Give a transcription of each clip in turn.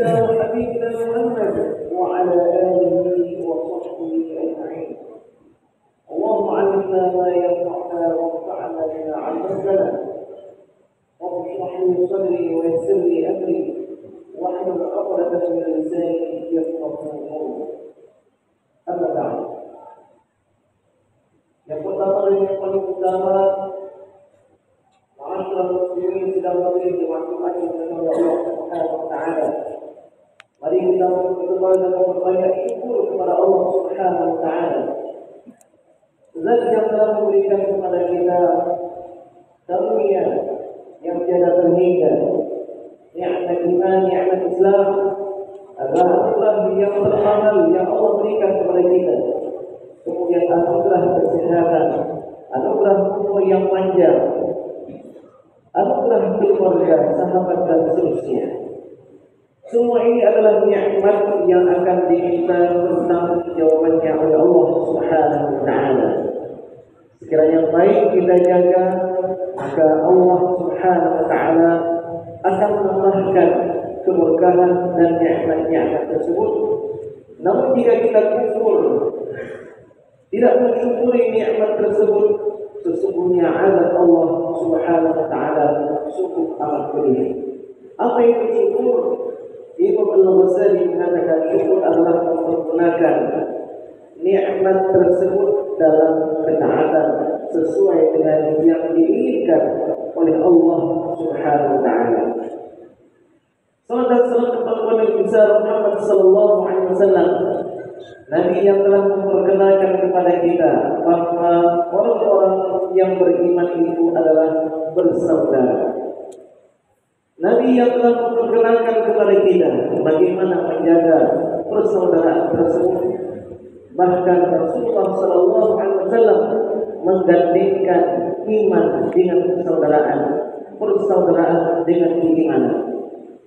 سيدنا وحبيبنا محمد وعلى آله وصحبه أجمعين. اللهم علمنا ما ينفعنا وانفعنا بما علمتنا، رب اشرح لي صدري ويسر لي أمري واحلل عقدة من لساني يفقهوا قولي. أما بعد، yang pertama dan yang paling utama, ma'asyiral muslimin sedang berdiri di waktu yang Allah Subhanahu wa taala. Mari kita berdoa dan berbanyak syukur kepada Allah Subhanahu wa taala. Zat yang telah memberikan kepada kita karunia yang tiada terhingga, nikmat iman, nikmat Islam adalah yang pertama yang Allah berikan kepada kita. Kemudian anugerah kesehatan, anugerah umur yang panjang, anugerah keluarga, sahabat dan seterusnya. Semua ini adalah nikmat yang akan diminta pertanggungjawabannya oleh Allah Subhanahu wa taala. Sekiranya baik kita jaga, maka Allah Subhanahu wa taala akan menambahkan keberkahan dan nikmat-nikmat tersebut. Namun jika kita kufur, tidak mensyukuri nikmat tersebut, sesungguhnya azab Allah Subhanahu wa taala sungguh amat pedih. Apa itu syukur? Imam Al-Ghazali mengatakan syukur adalah mempergunakan nikmat tersebut dalam ketaatan sesuai dengan yang diinginkan oleh Allah Subhanahu wa taala. Salat dan salam kepada Nabi Muhammad sallallahu alaihi wasallam, Nabi yang telah memperkenalkan kepada kita bahwa orang-orang yang beriman itu adalah bersaudara. Nabi yang telah memperkenalkan kepada kita bagaimana menjaga persaudaraan tersebut. Bahkan Rasulullah sallallahu alaihi wasallam menggandengkan iman dengan persaudaraan, persaudaraan dengan keimanan.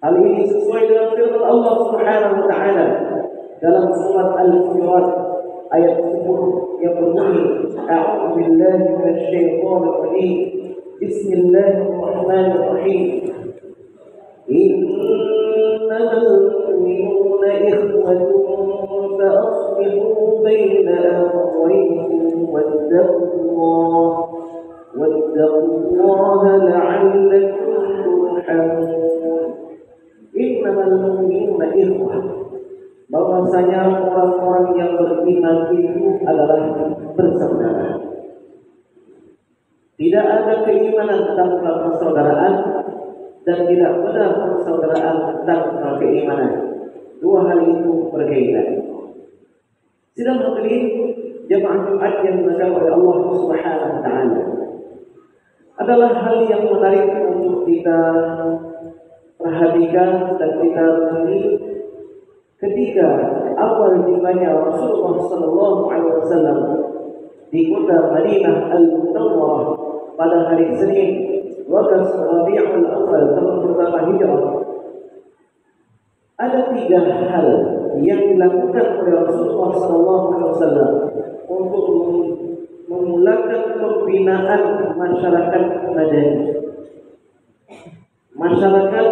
Hal ini sesuai dengan firman Allah Subhanahu wa taala dalam surat Al-Hujurat ayat 10 yang berbunyi, A'udzu billahi minasyaitonir rajim. Bismillahirrahmanirrahim. Innamal mu'minuna ikhwatun fa aslihu baina akhawaykum wattaqullaha la'allakum turhamun. Innamal mu'minuna ikhwatun, bahwasanya orang-orang yang beriman itu adalah bersaudara. Tidak ada keimanan tanpa persaudaraan, dan tidak benar persaudaraan tanpa keimanan. Dua hal itu berkaitan. Sidang hadirin jemaah Jumat yang dimuliakan oleh Allah Subhanahu wa taala, adalah hal yang menarik untuk kita perhatikan dan kita renungi ketika awal tibanya Rasulullah sallallahu alaihi wasallam di kota Madinah Al-Munawwarah pada hari Senin 12 Rabiul Awal tahun pertama Hijrah. Ada 3 hal yang dilakukan oleh Rasulullah sallallahu alaihi wasallam untuk memulakan pembinaan masyarakat Madinah. Masyarakat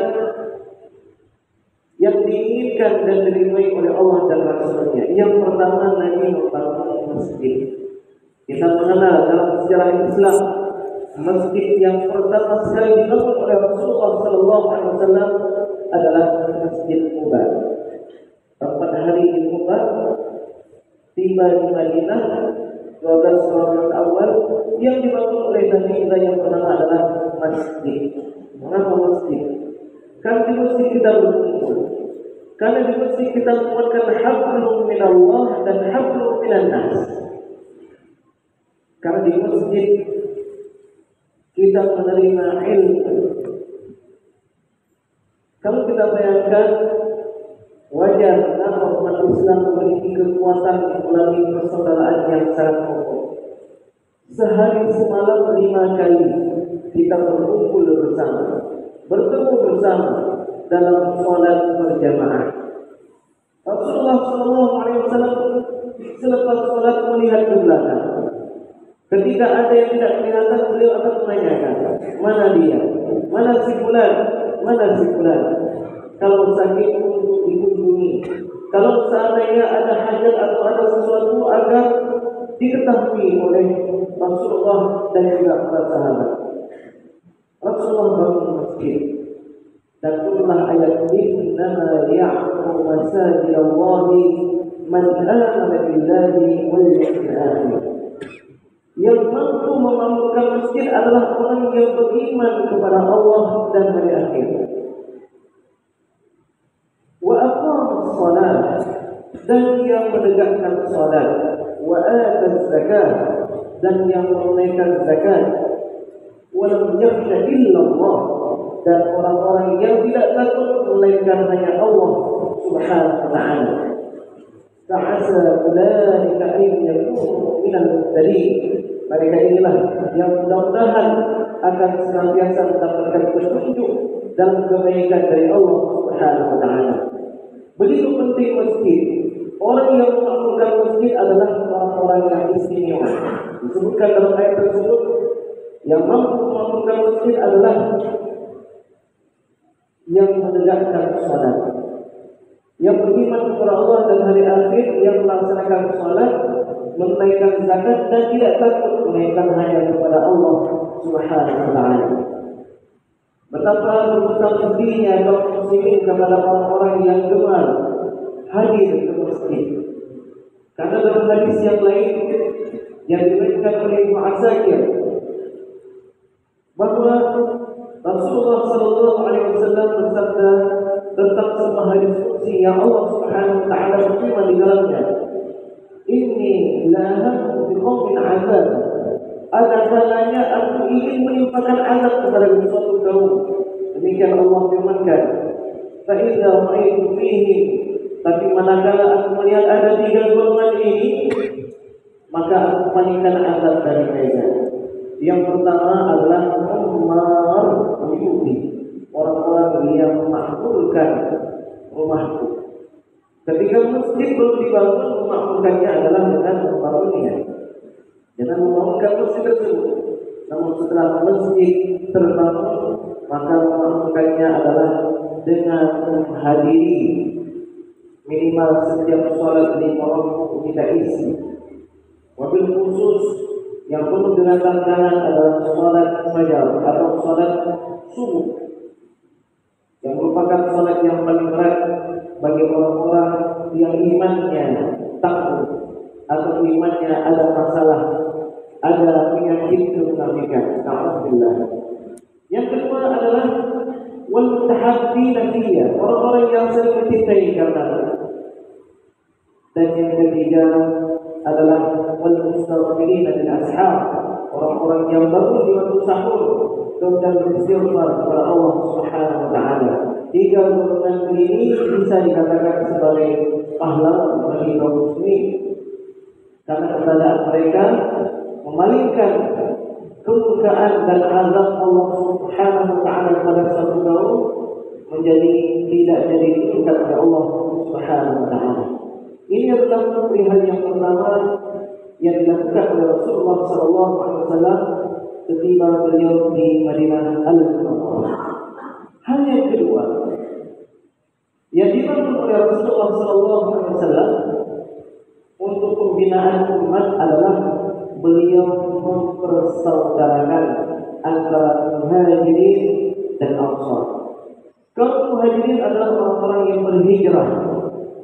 yang diinginkan dan diridhai oleh Allah dan Rasulnya. Yang pertama, Nabi membangun masjid. Kita mengenal dalam sejarah Islam, masjid yang pertama sekali dibangun oleh Rasulullah sallallahu alaihi wasallam adalah Masjid Quba. 4 hari di Quba, tiba di Madinah 12 Rabiul Awal, yang dibangun oleh Nabi kita yang pertama adalah masjid. Mengapa masjid? Karena di masjid kita berkumpul. Karena di masjid kita menguatkan hablum minallah dan hablum minan nas. Karena di masjid kita menerima ilmu. Kalau kita bayangkan, wajar kenapa umat Islam memiliki kekuatan melalui persaudaraan yang sangat kokoh. Sehari semalam 5 kali kita berkumpul bersama, bertemu bersama dalam sholat berjamaah. Rasulullah SAW selepas sholat melihat ke belakang. Ketika ada yang tidak kelihatan, beliau akan menanyakan, mana dia? Mana si fulan? Mana si fulan? kalau sakit untuk dikunjungi, kalau seandainya ada hajat atau ada sesuatu agar diketahui oleh Rasulullah dan juga para sahabat. Rasulullah bangun masjid dan turunlah ayat innama ya'muru masajidallahi man amana billahi wal yawmil akhir. Yang mampu memakmurkan masjid adalah orang yang beriman kepada Allah dan hari akhir. Wa aqamus shalah, dan yang menegakkan salat, wa ataz zakat, dan yang menunaikan zakat, wa lam yakhsha illa Allah, dan orang-orang yang tidak takut melainkan hanya Allah Subhanahu wa taala. Fa'asa ulaika an yakunu minal muhtadin. Mereka inilah yang mudah-mudahan akan senantiasa mendapatkan petunjuk dan kebaikan dari Allah Subhanahu wa taala. Begitu penting masjid. Orang yang memakmurkan masjid adalah orang-orang yang istimewa. Disebutkan dalam ayat tersebut, yang mampu memakmurkan masjid adalah yang menegakkan salat, yang beriman kepada Allah dan hari akhir, yang melaksanakan salat, menunaikan zakat, dan tidak takut melainkan hanya kepada Allah Subhanahu wa taala. Betapa berbesar hatinya kaum muslimin kepada orang-orang yang gemar hadir ke masjid. Karena dalam hadis yang lain yang diriwayatkan oleh Ibnu Asakir bahwa Rasulullah sallallahu alaihi wasallam bersabda tentang sebuah hadis qudsi yang Allah Subhanahu wa taala berfirman di dalamnya, "Inni la hamdu bi qaumin 'adzab." Ada kalanya aku ingin menimpakan azab kepada suatu kaum. Demikian Allah firmankan, "Fa idza ra'aytu fihi," tapi manakala aku melihat ada 3 golongan ini, maka aku palingkan azab dari mereka. Yang pertama adalah ummar buyuti, orang-orang yang memakmurkan rumahku. Ketika masjid belum dibangun, memakmurkannya adalah dengan membangunnya, dengan membangunkan masjid tersebut. Namun setelah masjid terbangun, maka memakmurkannya adalah dengan menghadiri minimal setiap sholat 5 waktu kita isi. Wabil khusus yang perlu dilaksanakan adalah sholat fajar atau sholat subuh, yang merupakan sholat yang paling berat bagi orang-orang yang imannya takut atau imannya ada masalah, ada penyakit kemunafikan. Alhamdulillah. Yang kedua adalah wal mutahabbina fiyya, orang-orang yang saling mencintai karena. Dan yang ketiga adalah wal mustaghfirina lil ashab, orang-orang yang bangun di waktu sahur dan beristighfar kepada Allah Subhanahu wa taala. 3 golongan ini bisa dikatakan sebagai pahlawan bagi kaum muslimin, karena keberadaan mereka memalingkan kemurkaan dan azab Allah Subhanahu wa taala kepada suatu kaum menjadi tidak jadi diturunkan oleh Allah Subhanahu wa taala. Ini adalah hal yang pertama yang dilakukan oleh Rasulullah SAW ketika beliau di Madinah Al-Munawwarah. Hal yang kedua yang dilakukan oleh Rasulullah SAW untuk pembinaan umat adalah beliau mempersaudarakan antara muhajirin dan ansar. Kaum muhajirin adalah orang-orang yang berhijrah,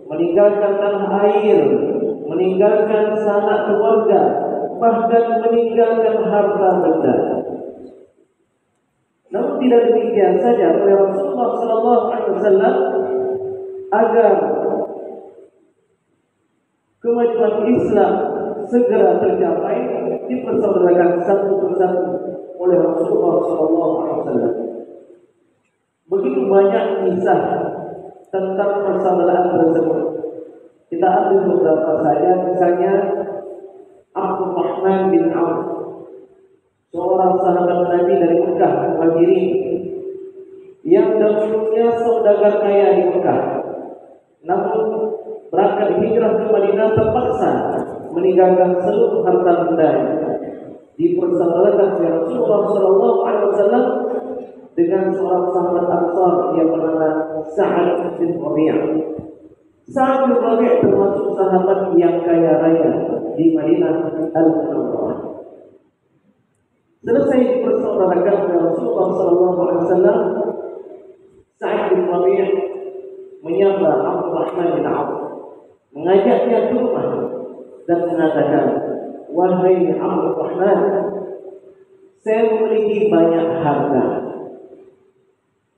meninggalkan tanah air, meninggalkan sanak keluarga, bahkan meninggalkan harta benda. Namun tidak demikian saja, oleh Rasulullah SAW agar kemajuan Islam segera tercapai, dipersaudarakan satu persatu oleh Rasulullah SAW. Begitu banyak kisah tentang persaudaraan tersebut. Kita ambil beberapa saja, misalnya Abdurrahman bin Auf, seorang sahabat Nabi dari Mekah, Muhajirin, yang dahulunya saudagar kaya di Mekah, namun berangkat hijrah ke Madinah terpaksa meninggalkan seluruh harta benda, dipersaudarakan oleh Rasulullah SAW dengan seorang sahabat Ansar yang bernama Sa'ad bin Rabi'. Sa'ad bin Rabi' termasuk sahabat yang kaya raya di Madinah Al-Munawwarah. Selesai dipersaudarakan oleh Rasulullah SAW, Sa'ad bin Rabi' menyapa Abdurrahman bin Auf, mengajaknya ke rumah dan mengatakan, "Wahai Abdurrahman, saya memiliki banyak harta.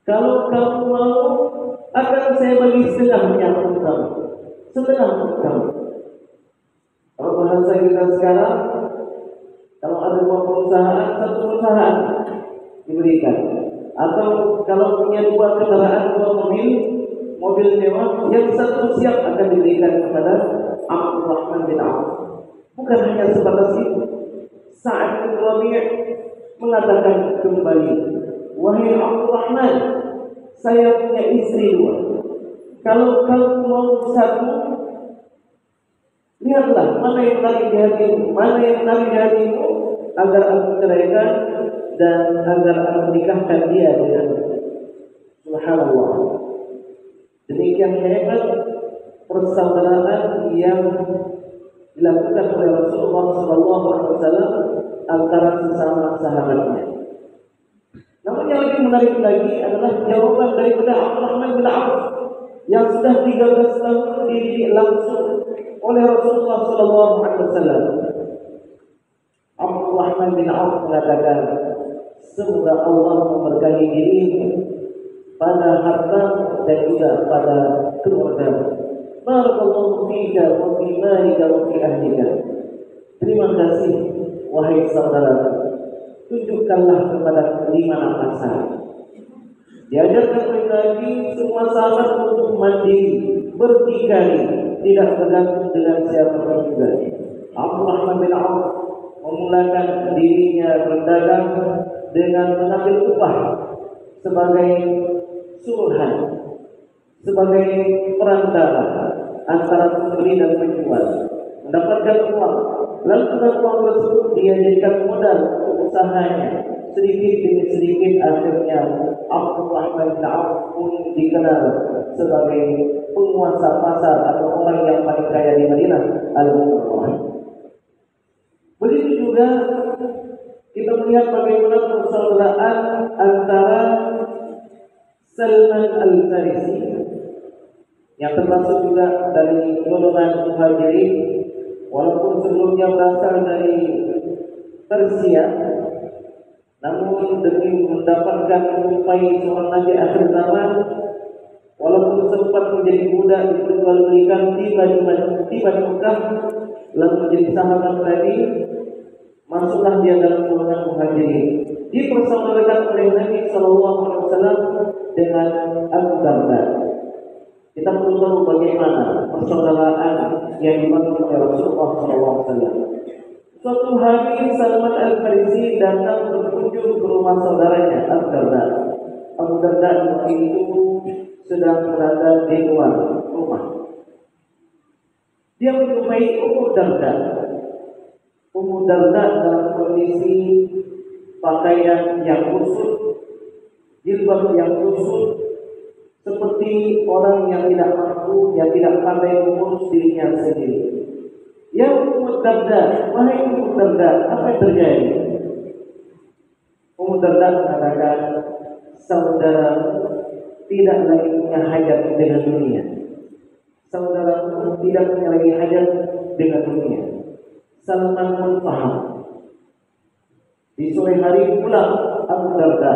Kalau kamu mau, akan saya bagi setengahnya untuk kamu. Setengah untuk kamu." Kalau bahasa kita sekarang, kalau ada dua perusahaan, satu perusahaan diberikan. Atau kalau punya dua kendaraan, dua mobil mewah, yang satu siap akan diberikan kepada Abdurrahman bin Auf. Bukan hanya sebatas itu. Sa'ad bin Rabi' mengatakan kembali, "Wahai Abdurrahman, saya punya istri dua. Kalau kamu mau satu, lihatlah mana yang menarik di hatimu, agar aku ceraikan dan agar aku nikahkan dia dengan." Subhanallah. Demikian hebat persaudaraan yang dilakukan oleh Rasulullah SAW antara sesama sahabatnya. Namun yang lebih menarik lagi adalah jawaban daripada Abdurrahman bin Auf yang sudah 13 tahun dididik langsung oleh Rasulullah SAW. Abdurrahman bin Auf mengatakan, "Semoga Allah memberkahi dirimu pada harta dan juga pada keluarga. Barakallahu fika wa fi malika wa fi ahlika." Terima kasih wahai saudara, tunjukkanlah kepada di mana pasar. Diajarkan oleh Nabi semua sahabat untuk mandiri, berdikari, tidak bergantung dengan siapapun juga. Abdurrahman bin Auf memulakan dirinya berdagang dengan mengambil upah sebagai suruhan, sebagai perantara antara pembeli dan penjual, mendapatkan uang. Lalu dengan uang tersebut dia jadikan modal untuk usahanya. Sedikit demi sedikit akhirnya Abdurrahman bin Auf pun dikenal sebagai penguasa pasar atau orang yang paling kaya di Madinah Al-Munawwarah. Begitu juga kita melihat bagaimana persaudaraan antara Salman Al-Farisi yang termasuk juga dari golongan Muhajirin, walaupun sebelumnya berasal dari Persia, namun demi mendapatkan menjumpai seorang nabi akhir zaman, walaupun sempat menjadi budak diperjualbelikan, tiba di Mekah, lalu menjadi sahabat Nabi, masuklah dia dalam golongan Muhajirin. Dipersaudarakan oleh Nabi SAW dengan Abu Darda. Kita perlu tahu bagaimana persaudaraan yang dibangun oleh Rasulullah SAW. Suatu hari Salman Al-Farisi datang berkunjung ke rumah saudaranya Abu Darda. Abu Darda waktu itu sedang berada di luar rumah. Dia menjumpai Ummu Darda. Ummu Darda dalam kondisi pakaian yang kusut, jilbab yang kusut, seperti orang yang tidak mampu, yang tidak pandai mengurus dirinya sendiri. Ya Ummu Darda, wahai Ummu Darda, apa yang terjadi? Ummu Darda mengatakan, saudara tidak lagi punya hajat dengan dunia. Saudara tidak punya lagi hajat dengan dunia. Salman pun paham. Di sore hari pulang Abu Darda,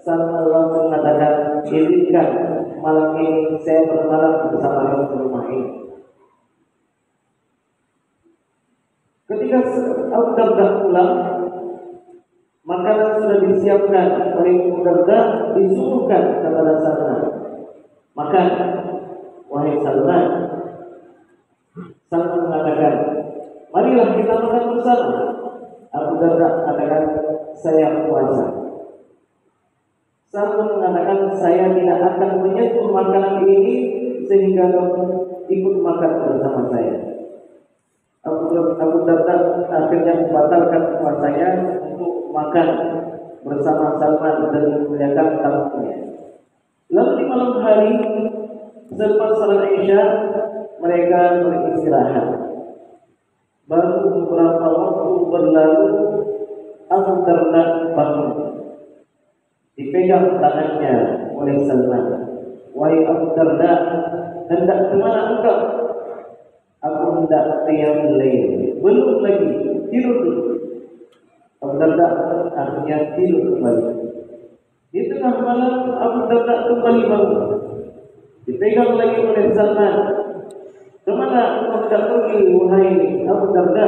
Salman langsung mengatakan, izinkan malam ini saya bermalam bersama kamu di rumah ini. Ketika Abu Darda pulang, makanan sudah disiapkan oleh Abu Darda, disuruhkan kepada Salman. Makan, wahai Salman. Salman mengatakan, marilah kita makan bersama. Abu Darda mengatakan, saya puasa. Salman mengatakan, saya tidak akan menyentuh makanan ini sehingga kamu ikut makan bersama saya. Abu Darda akhirnya membatalkan puasanya untuk makan bersama Salman dan memuliakan tamunya. Lalu di malam hari selepas salat Isya mereka beristirahat. Baru beberapa waktu berlalu, Abu Darda bangun. Dipegang tangannya oleh Salman. Wahai Abu Darda, hendak kemana engkau? Aku hendak qiyamul lail. Belum lagi, tidur dulu. Abu Darda akhirnya tidur kembali. Di tengah malam Abu Darda kembali bangun. Dipegang lagi oleh Salman. Kemana engkau hendak pergi, wahai Abu Darda?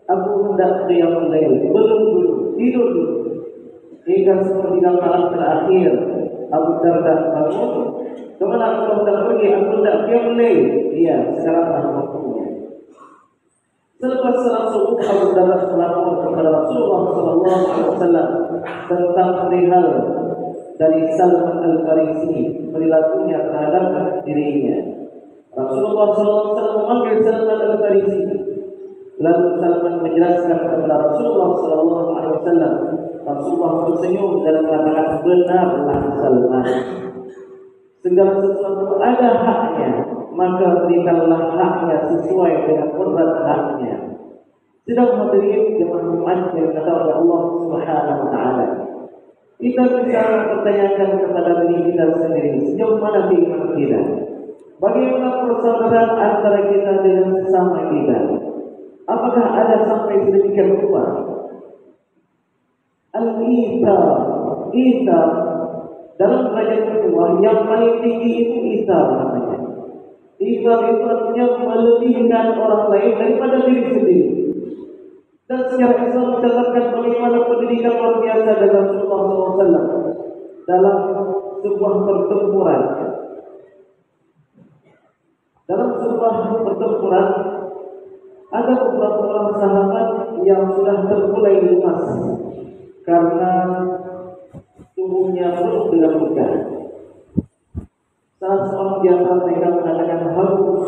Aku hendak qiyamul lail. Belum dulu, tidur dulu. Hingga sepertiga malam terakhir Abu Darda bangun. Kemana engkau hendak pergi? Aku hendak qiyamul lail. Iya, sekarang waktunya. Selepas salat subuh, Abu Darda melapor kepada Rasulullah SAW tentang perihal dari Salman Al-Farisi, perilakunya terhadap dirinya. Rasulullah SAW memanggil Salman Al-Farisi. Lalu Salman menjelaskan kepada Rasulullah SAW. Rasulullah tersenyum dan mengatakan, benarlah Salman. Segala sesuatu ada haknya, maka berikanlah haknya sesuai dengan berat haknya. Sedang hadirin jemaah umat yang kata oleh Allah Subhanahu wa taala. Kita bisa pertanyakan kepada diri kita sendiri, sejauh mana keimanan kita? Bagaimana persaudaraan antara kita dengan sesama kita? Apakah ada sampai sedemikian rupa? Al-Ithar dalam derajat kedua yang paling tinggi itu Ithar namanya. Ithar itu artinya melebihkan orang lain daripada diri sendiri. Dan secara Islam mencatatkan bagaimana pendidikan luar biasa dari Rasulullah SAW dalam sebuah pertempuran. Dalam sebuah pertempuran ada beberapa orang sahabat yang sudah terkulai lemas karena tubuhnya penuh dengan luka. Salah seorang di antara mereka mengatakan haus,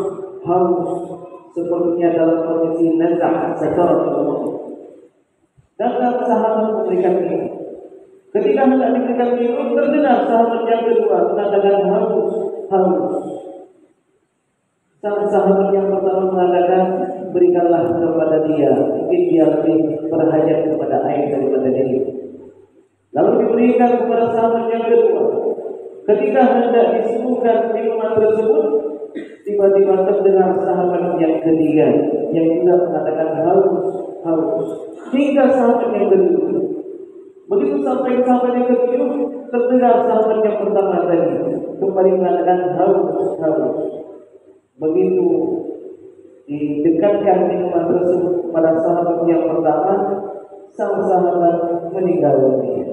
sepertinya dalam kondisi nazak secara umum. Datang sahabat memberikan minum. Ketika hendak diberikan minum, terdengar sahabat yang kedua mengatakan haus. Sang sahabat yang pertama mengatakan, berikanlah kepada dia, mungkin dia lebih berhajat kepada air daripada diri. Lalu diberikan kepada sahabat yang kedua. Ketika hendak disuguhkan minuman tersebut, tiba-tiba terdengar sahabat yang ketiga yang juga mengatakan haus. Hingga sahabat yang kedua. Begitu sampai sahabat yang ketujuh, terdengar sahabat yang pertama tadi kembali mengatakan haus. Begitu didekatkan minuman tersebut pada sahabat yang pertama, sang sahabat meninggal dunia.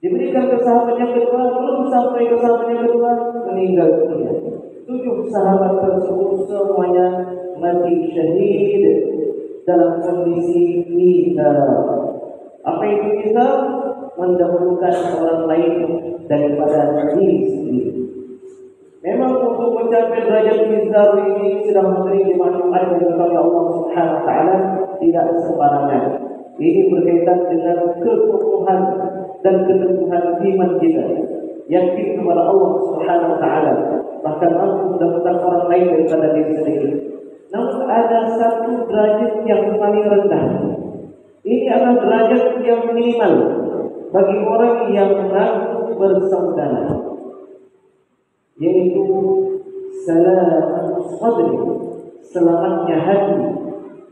Diberikan ke sahabat yang kedua, belum sampai ke sahabat yang kedua, meninggal dunia. 7 sahabat tersebut semuanya mati syahid dalam kondisi Ithar. Apa itu Ithar? Mendahulukan orang lain daripada diri sendiri. Memang untuk mencapai derajat Ithar ini sedang memberi dimanfaatkan oleh Allah Subhanahu wa taala tidak sembarangan. Ini berkaitan dengan kekokohan dan keteguhan iman kita. Yakin kepada Allah Subhanahu wa taala, bahkan mampu mendapatkan orang lain daripada diri sendiri. Namun ada satu derajat yang paling rendah. Ini adalah derajat yang minimal bagi orang yang mengaku bersaudara, yaitu salamus sadri, selamatnya hati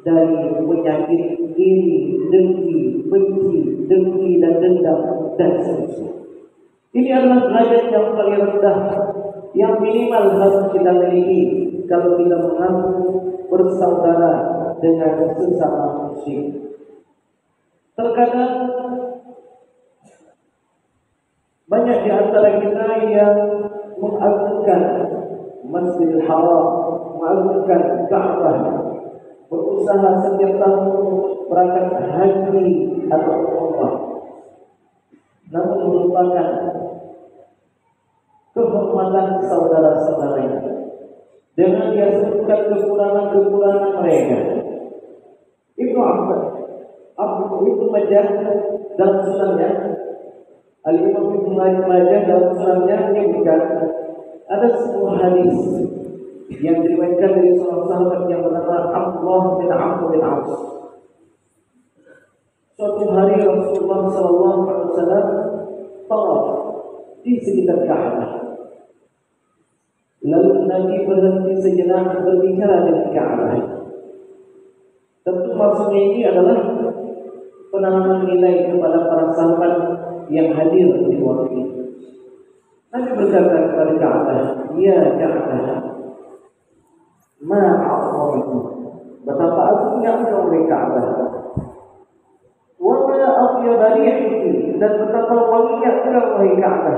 dari penyakit iri, dengki, benci, dan dendam dan seterusnya. Ini adalah derajat yang paling rendah, yang minimal harus kita miliki kalau kita mengaku bersaudara dengan sesama muslim. Terkadang banyak di antara kita yang mengagungkan Masjidil Haram, mengagungkan Ka'bah, berusaha setiap tahun untuk berangkat haji atau umrah, namun melupakan kehormatan saudara-saudaranya dengan dia sebutkan kekurangan-kekurangan mereka. Ibnu Majah dalam sunannya, Al-Imam Ibnu Majah dalam sunannya menyebutkan ada sebuah hadis yang diriwayatkan dari seorang sahabat yang bernama Abdullah bin Amr bin Auf. Suatu hari Rasulullah SAW tawaf di sekitar Ka'bah. Lalu Nabi berhenti sejenak berbicara dengan Ka'bah. Tentu maksudnya ini adalah penanaman nilai kepada para sahabat yang hadir di waktu itu. Nabi berkata kepada Ka'bah, "Ya Ka'bah, ma'a'amu, betapa agungnya engkau oleh Ka'bah. Wa ma'a'atyaba rihiki, dan betapa wanginya engkau oleh Ka'bah.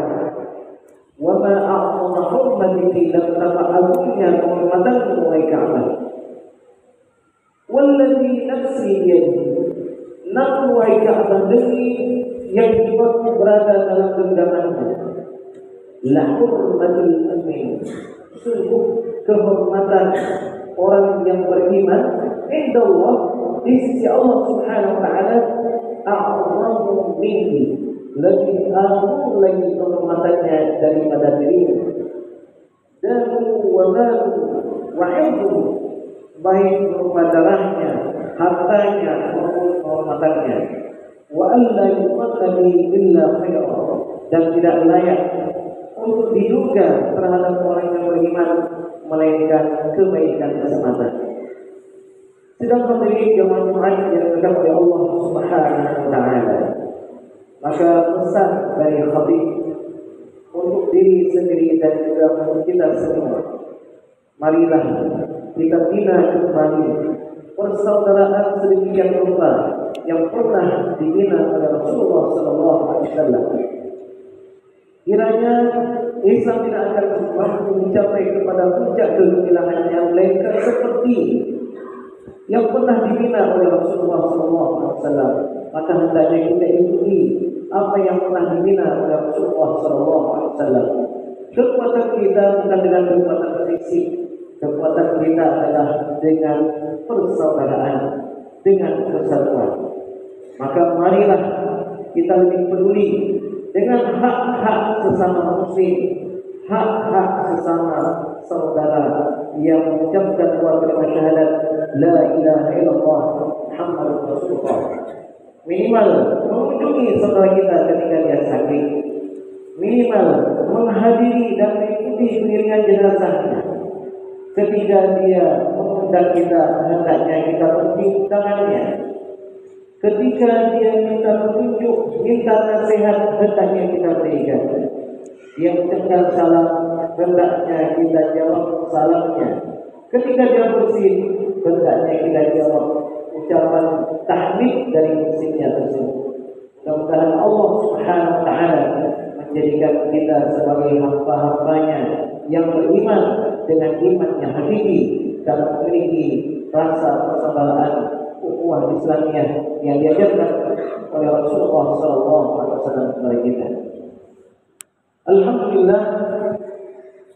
Wa ma'a'amu hurmatiki, dan betapa agungnya kehormatanmu oleh Ka'bah. Walladhi nafsi biyadihi, namun wahai Ka'bah, demi yang jiwaku berada dalam genggamanmu, la hurmatul mu'min, sungguh kehormatan orang yang beriman inda Allah, di sisi Allah Subhanahu wa taala, a'zamu minni, lebih agung lagi kehormatannya daripada dirimu. Dan wa malu wa ilmu, baik berupa darahnya, hartanya maupun kehormatannya. Wa alla yuqadda bihi illa khaira, dan tidak layak untuk diduga terhadap orang yang beriman melainkan kebaikan semata. Sedang memiliki jemaah yang diberkati oleh Allah Subhanahu wa taala. Maka pesan dari khatib untuk diri sendiri dan juga untuk kita semua, marilah kita bina kembali persaudaraan sedemikian rupa yang pernah dibina oleh Rasulullah SAW. Kiranya Islam tidak akan mampu mencapai kepada puncak kegemilangannya melainkan seperti yang pernah dibina oleh Rasulullah SAW. Maka hendaknya kita ikuti apa yang pernah dibina oleh Rasulullah SAW. Kekuatan kita bukan dengan kekuatan fisik, kekuatan kita adalah dengan persaudaraan, dengan kesatuan. Maka marilah kita lebih peduli dengan hak-hak sesama muslim, hak-hak sesama saudara yang mengucapkan dua kalimat syahadat la ilaha illallah Muhammadur Rasulullah. Minimal mengunjungi saudara kita ketika dia sakit, minimal menghadiri dan mengikuti pengiringan jenazahnya. Ketika dia mengundang kita, hendaknya kita petik tangannya. Ketika dia minta petunjuk, minta nasihat, hendaknya kita berikan. Dia mengucapkan salam, hendaknya kita jawab salamnya. Ketika dia bersin, hendaknya kita jawab ucapan tahmid dari musimnya tersebut. Mudah-mudahan Allah Subhanahu wa taala menjadikan kita sebagai hamba-hambanya yang beriman dengan iman yang hakiki dan memiliki rasa persaudaraan ukhuwah Islamiyah yang diajarkan oleh Rasulullah SAW kepada kita. Alhamdulillah,